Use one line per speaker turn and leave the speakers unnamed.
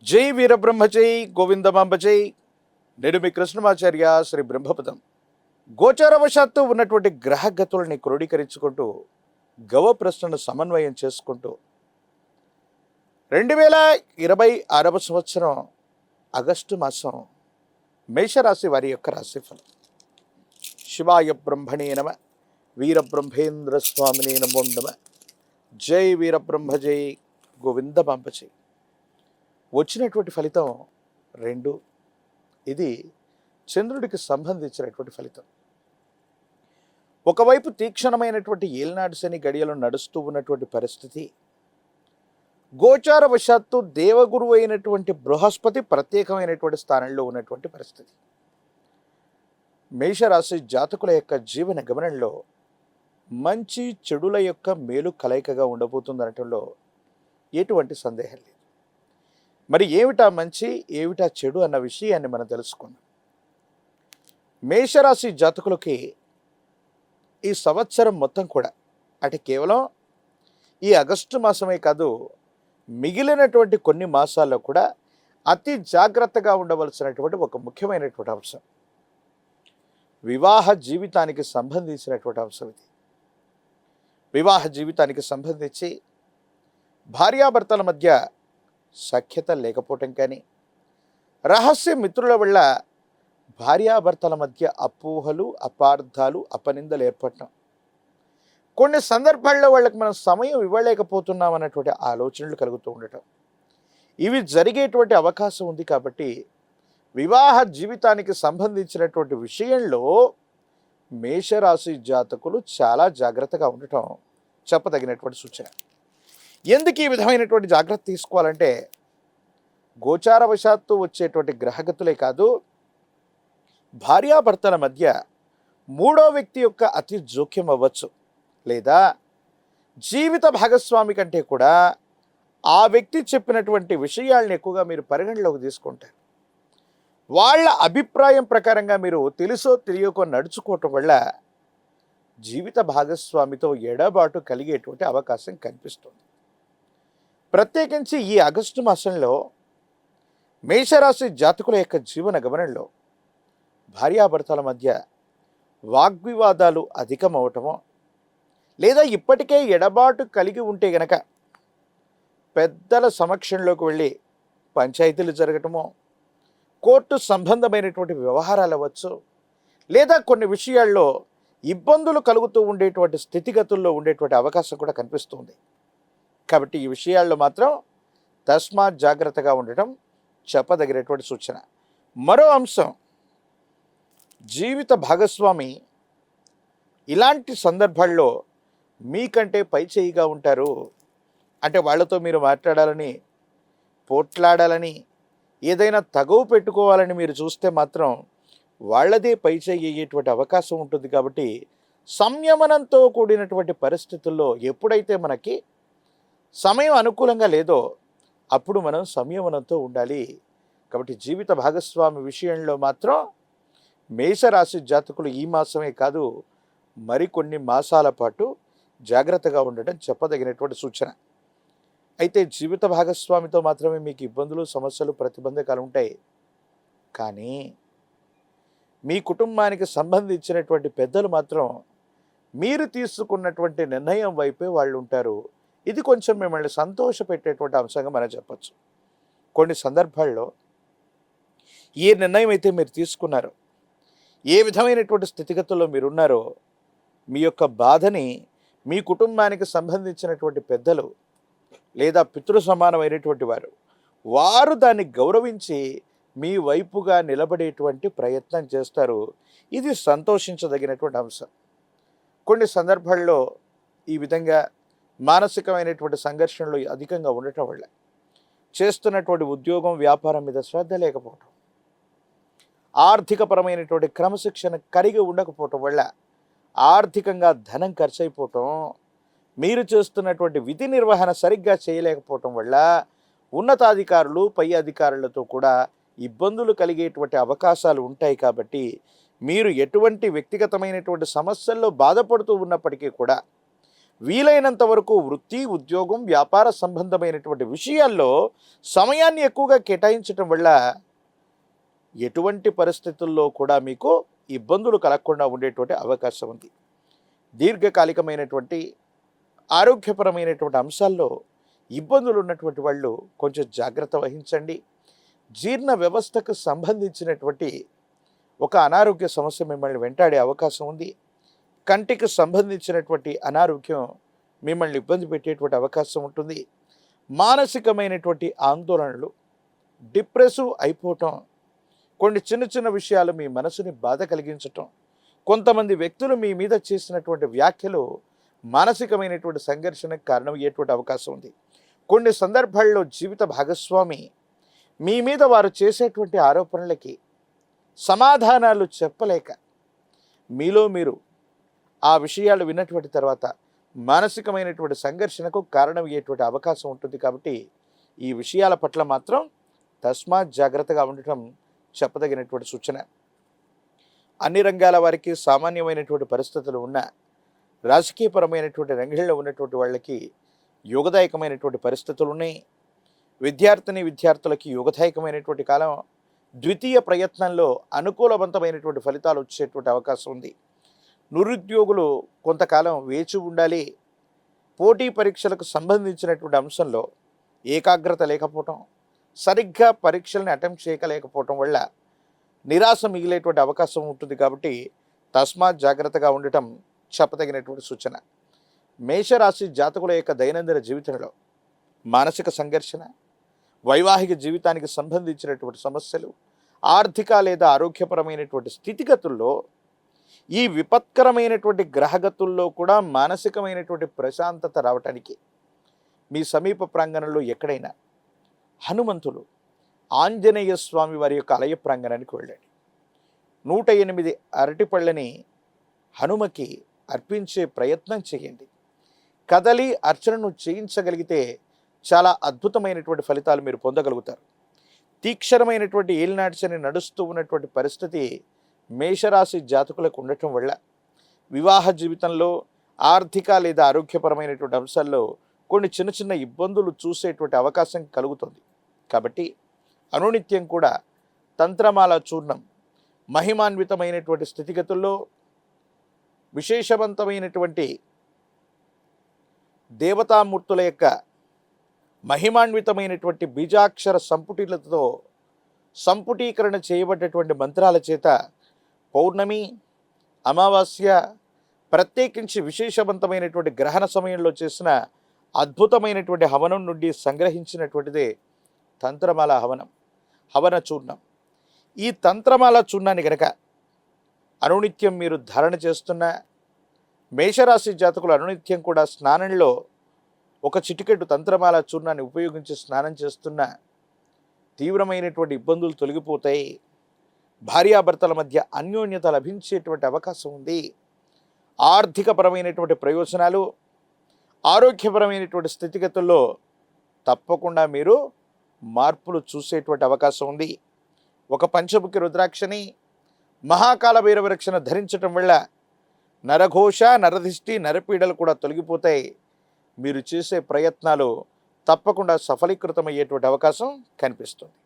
జై వీరబ్రహ్మ జై గోవిందమాంబ జై. నేను మీ కృష్ణమాచార్య శ్రీ బ్రహ్మపదం. గోచారవశాత్తు ఉన్నటువంటి గ్రహగతుల్ని క్రోడీకరించుకుంటూ గవ ప్రశ్నను సమన్వయం చేసుకుంటూ 2026 సంవత్సరం ఆగస్టు మాసం మేషరాశి వారి యొక్క రాశిఫలం. శివాయ బ్రహ్మణే నమ, వీరబ్రహ్మేంద్ర స్వామినే నమో నమ. జై వీరబ్రహ్మ జై గోవిందమాంబ జై. వచ్చినటువంటి ఫలితం 2. ఇది చంద్రుడికి సంబంధించినటువంటి ఫలితం. ఒకవైపు తీక్షణమైనటువంటి ఏలినాడు శని గడియలు నడుస్తూ ఉన్నటువంటి పరిస్థితి, గోచారవశాత్తు దేవగురువు అయినటువంటి బృహస్పతి ప్రత్యేకమైనటువంటి స్థానంలో ఉన్నటువంటి పరిస్థితి. మేషరాశి జాతకుల యొక్క జీవన గమనంలో మంచి చెడుల యొక్క మేలు కలయికగా ఉండబోతుందనటంలో ఎటువంటి సందేహం లేదు. మరి ఏమిటా మంచి ఏమిటా చెడు అన్న విషయాన్ని మనం తెలుసుకుందాం. మేషరాశి జాతకులకి ఈ సంవత్సరం మొత్తం కూడా, అంటే కేవలం ఈ ఆగస్టు మాసమే కాదు, మిగిలినటువంటి కొన్ని మాసాల్లో కూడా అతి జాగ్రత్తగా ఉండవలసినటువంటి ఒక ముఖ్యమైనటువంటి అంశం, వివాహ జీవితానికి సంబంధించినటువంటి అంశం ఇది. వివాహ జీవితానికి సంబంధించి భార్యాభర్తల మధ్య సఖ్యత లేకపోవటం కానీ, రహస్య మిత్రుల వల్ల భార్యాభర్తల మధ్య అపోహలు, అపార్థాలు, అపనిందలు ఏర్పడటం, కొన్ని సందర్భాల్లో వాళ్ళకి మనం సమయం ఇవ్వలేకపోతున్నాం అన్నటువంటి ఆలోచనలు కలుగుతూ ఉండటం, ఇవి జరిగేటువంటి అవకాశం ఉంది. కాబట్టి వివాహ జీవితానికి సంబంధించినటువంటి విషయంలో మేషరాశి జాతకులు చాలా జాగ్రత్తగా ఉండటం చెప్పదగినటువంటి సూచన. ఎందుకు ఈ విధమైనటువంటి జాగ్రత్త తీసుకోవాలంటే, గోచారవశాత్తు వచ్చేటువంటి గ్రహగతులే కాదు, భార్యాభర్తల మధ్య మూడో వ్యక్తి యొక్క అతి జోక్యం అవ్వచ్చు, లేదా జీవిత భాగస్వామి కంటే కూడా ఆ వ్యక్తి చెప్పినటువంటి విషయాలను ఎక్కువగా మీరు పరిగణలోకి తీసుకుంటారు. వాళ్ళ అభిప్రాయం ప్రకారంగా మీరు తెలుసో తెలియకో నడుచుకోవటం వల్ల జీవిత భాగస్వామితో ఎడబాటు కలిగేటువంటి అవకాశం కనిపిస్తుంది. ప్రత్యేకించి ఈ ఆగస్టు మాసంలో మేషరాశి జాతకుల యొక్క జీవన గమనంలో భార్యాభర్తల మధ్య వాగ్వివాదాలు అధికమవటమో, లేదా ఇప్పటికే ఎడబాటు కలిగి ఉంటే గనక పెద్దల సమక్షంలోకి వెళ్ళి పంచాయతీలు జరగటమో, కోర్టు సంబంధమైనటువంటి వ్యవహారాలు అవ్వచ్చు, లేదా కొన్ని విషయాల్లో ఇబ్బందులు కలుగుతూ ఉండేటువంటి స్థితిగతుల్లో ఉండేటువంటి అవకాశం కూడా కనిపిస్తుంది. కాబట్టి ఈ విషయాల్లో మాత్రం తస్మాత్ జాగ్రత్తగా ఉండటం చెప్పదగినటువంటి సూచన. మరో అంశం, జీవిత భాగస్వామి ఇలాంటి సందర్భాల్లో మీకంటే పై చేయిగా ఉంటారు. అంటే వాళ్ళతో మీరు మాట్లాడాలని, పోట్లాడాలని, ఏదైనా తగువ పెట్టుకోవాలని మీరు చూస్తే మాత్రం వాళ్ళదే పై చేయి అయ్యేటువంటి అవకాశం ఉంటుంది. కాబట్టి సంయమనంతో కూడినటువంటి పరిస్థితుల్లో ఎప్పుడైతే మనకి సమయం అనుకూలంగా లేదో అప్పుడు మనం సంయమనంతో ఉండాలి. కాబట్టి జీవిత భాగస్వామి విషయంలో మాత్రం మేషరాశి జాతకులు ఈ మాసమే కాదు, మరికొన్ని మాసాల పాటు జాగ్రత్తగా ఉండటం చెప్పదగినటువంటి సూచన. అయితే జీవిత భాగస్వామితో మాత్రమే మీకు ఇబ్బందులు, సమస్యలు, ప్రతిబంధకాలు ఉంటాయి. కానీ మీ కుటుంబానికి సంబంధించినటువంటి పెద్దలు మాత్రం మీరు తీసుకున్నటువంటి నిర్ణయం వైపే వాళ్ళు ఉంటారు. ఇది కొంచెం మిమ్మల్ని సంతోషపెట్టేటువంటి అంశంగా మనం చెప్పచ్చు. కొన్ని సందర్భాల్లో ఏ నిర్ణయం అయితే మీరు తీసుకున్నారో, ఏ విధమైనటువంటి స్థితిగతుల్లో మీరున్నారో, మీ యొక్క బాధని మీ కుటుంబానికి సంబంధించినటువంటి పెద్దలు లేదా పితృ సమానమైనటువంటి వారు దాన్ని గౌరవించి మీ వైపుగా నిలబడేటువంటి ప్రయత్నం చేస్తారు. ఇది సంతోషించదగినటువంటి అంశం. కొన్ని సందర్భాల్లో ఈ విధంగా మానసికమైనటువంటి సంఘర్షణలు అధికంగా ఉండటం వల్ల, చేస్తున్నటువంటి ఉద్యోగం, వ్యాపారం మీద శ్రద్ధ లేకపోవటం, ఆర్థికపరమైనటువంటి క్రమశిక్షణ కలిగి ఉండకపోవటం వల్ల ఆర్థికంగా ధనం ఖర్చు అయిపోవటం, మీరు చేస్తున్నటువంటి విధి నిర్వహణ సరిగ్గా చేయలేకపోవటం వల్ల ఉన్నతాధికారులు, పై అధికారులతో కూడా ఇబ్బందులు కలిగేటువంటి అవకాశాలు ఉంటాయి. కాబట్టి మీరు ఎటువంటి వ్యక్తిగతమైనటువంటి సమస్యల్లో బాధపడుతూ ఉన్నప్పటికీ కూడా వీలైనంత వరకు వృత్తి, ఉద్యోగం, వ్యాపార సంబంధమైనటువంటి విషయాల్లో సమయాన్ని ఎక్కువగా కేటాయించటం వల్ల ఎటువంటి పరిస్థితుల్లో కూడా మీకు ఇబ్బందులు కలగకుండా ఉండేటువంటి అవకాశం ఉంది. దీర్ఘకాలికమైనటువంటి ఆరోగ్యపరమైనటువంటి అంశాల్లో ఇబ్బందులు ఉన్నటువంటి వాళ్ళు కొంచెం జాగ్రత్త వహించండి. జీర్ణ వ్యవస్థకు సంబంధించినటువంటి ఒక అనారోగ్య సమస్య మిమ్మల్ని వెంటాడే అవకాశం ఉంది. కంటికి సంబంధించినటువంటి అనారోగ్యం మిమ్మల్ని ఇబ్బంది పెట్టేటువంటి అవకాశం ఉంటుంది. మానసికమైనటువంటి ఆందోళనలు, డిప్రెసివ్ అయిపోవటం, కొన్ని చిన్న చిన్న విషయాలు మీ మనసుని బాధ కలిగించటం, కొంతమంది వ్యక్తులు మీ మీద చేసినటువంటి వ్యాఖ్యలు మానసికమైనటువంటి సంఘర్షణకు కారణమయ్యేటువంటి అవకాశం ఉంది. కొన్ని సందర్భాల్లో జీవిత భాగస్వామి మీ మీద వారు చేసేటువంటి ఆరోపణలకి సమాధానాలు చెప్పలేక మీలో మీరు ఆ విషయాలు విన్నటువంటి తర్వాత మానసికమైనటువంటి సంఘర్షణకు కారణమయ్యేటువంటి అవకాశం ఉంటుంది. కాబట్టి ఈ విషయాల పట్ల మాత్రం తస్మాత్ జాగ్రత్తగా ఉండటం చెప్పదగినటువంటి సూచన. అన్ని రంగాల వారికి సామాన్యమైనటువంటి పరిస్థితులు ఉన్న రాజకీయపరమైనటువంటి రంగంలో ఉన్నటువంటి వాళ్ళకి యోగదాయకమైనటువంటి పరిస్థితులు ఉన్నాయి. విద్యార్థులకి యోగదాయకమైనటువంటి కాలం. ద్వితీయ ప్రయత్నంలో అనుకూలవంతమైనటువంటి ఫలితాలు వచ్చేటువంటి అవకాశం ఉంది. నిరుద్యోగులు కొంతకాలం వేచి ఉండాలి. పోటీ పరీక్షలకు సంబంధించినటువంటి అంశంలో ఏకాగ్రత లేకపోవటం, సరిగ్గా పరీక్షల్ని అటెంప్ట్ చేయలేకపోవటం వల్ల నిరాశ మిగిలేటువంటి అవకాశం ఉంటుంది. కాబట్టి తస్మాత్ జాగ్రత్తగా ఉండటం చెప్పదగినటువంటి సూచన. మేషరాశి జాతకుల యొక్క దైనందిన జీవితంలో మానసిక సంఘర్షణ, వైవాహిక జీవితానికి సంబంధించినటువంటి సమస్యలు, ఆర్థిక లేదా ఆరోగ్యపరమైనటువంటి స్థితిగతుల్లో ఈ విపత్కరమైనటువంటి గ్రహగతుల్లో కూడా మానసికమైనటువంటి ప్రశాంతత రావటానికి మీ సమీప ప్రాంగణంలో ఎక్కడైనా హనుమంతులు, ఆంజనేయ స్వామి వారి యొక్క ఆలయ ప్రాంగణానికి వెళ్ళండి. 108 అరటిపళ్ళని హనుమకి అర్పించే ప్రయత్నం చేయండి. కదలి అర్చనను చేయించగలిగితే చాలా అద్భుతమైనటువంటి ఫలితాలు మీరు పొందగలుగుతారు. తీక్షణమైనటువంటి ఏలినాటి శని నడుస్తూ ఉన్నటువంటి పరిస్థితి మేషరాశి జాతకులకు ఉండటం వల్ల వివాహ జీవితంలో, ఆర్థిక లేదా ఆరోగ్యపరమైనటువంటి అంశాల్లో కొన్ని చిన్న చిన్న ఇబ్బందులు చూసేటువంటి అవకాశం కలుగుతుంది. కాబట్టి అనునిత్యం కూడా తంత్రమాల చూర్ణం మహిమాన్వితమైనటువంటి స్థితిగతుల్లో విశేషవంతమైనటువంటి దేవతామూర్తుల యొక్క మహిమాన్వితమైనటువంటి బీజాక్షర సంపుటిలతో సంపుటీకరణ చేయబడ్డటువంటి మంత్రాల చేత పౌర్ణమి, అమావాస్య, ప్రత్యేకించి విశేషవంతమైనటువంటి గ్రహణ సమయంలో చేసిన అద్భుతమైనటువంటి హవనం నుండి సంగ్రహించినటువంటిదే తంత్రమాల హవన చూర్ణం. ఈ తంత్రమాల చూర్ణాన్ని గనక అనునిత్యం మీరు ధారణ చేస్తున్న మేషరాశి జాతకులు అనునిత్యం కూడా స్నానంలో ఒక చిటికెడు తంత్రమాల చూర్ణాన్ని ఉపయోగించి స్నానం చేస్తున్న తీవ్రమైనటువంటి ఇబ్బందులు తొలగిపోతాయి. భార్యాభర్తల మధ్య అన్యోన్యత లభించేటువంటి అవకాశం ఉంది. ఆర్థికపరమైనటువంటి ప్రయోజనాలు, ఆరోగ్యపరమైనటువంటి స్థితిగతుల్లో తప్పకుండా మీరు మార్పులు చూసేటువంటి అవకాశం ఉంది. ఒక పంచముఖి రుద్రాక్షని, మహాకాల భైరవ రక్షణ ధరించటం వల్ల నరఘోష, నరదిష్టి, నరపీడలు కూడా తొలగిపోతాయి. మీరు చేసే ప్రయత్నాలు తప్పకుండా సఫలీకృతమయ్యేటువంటి అవకాశం కనిపిస్తుంది.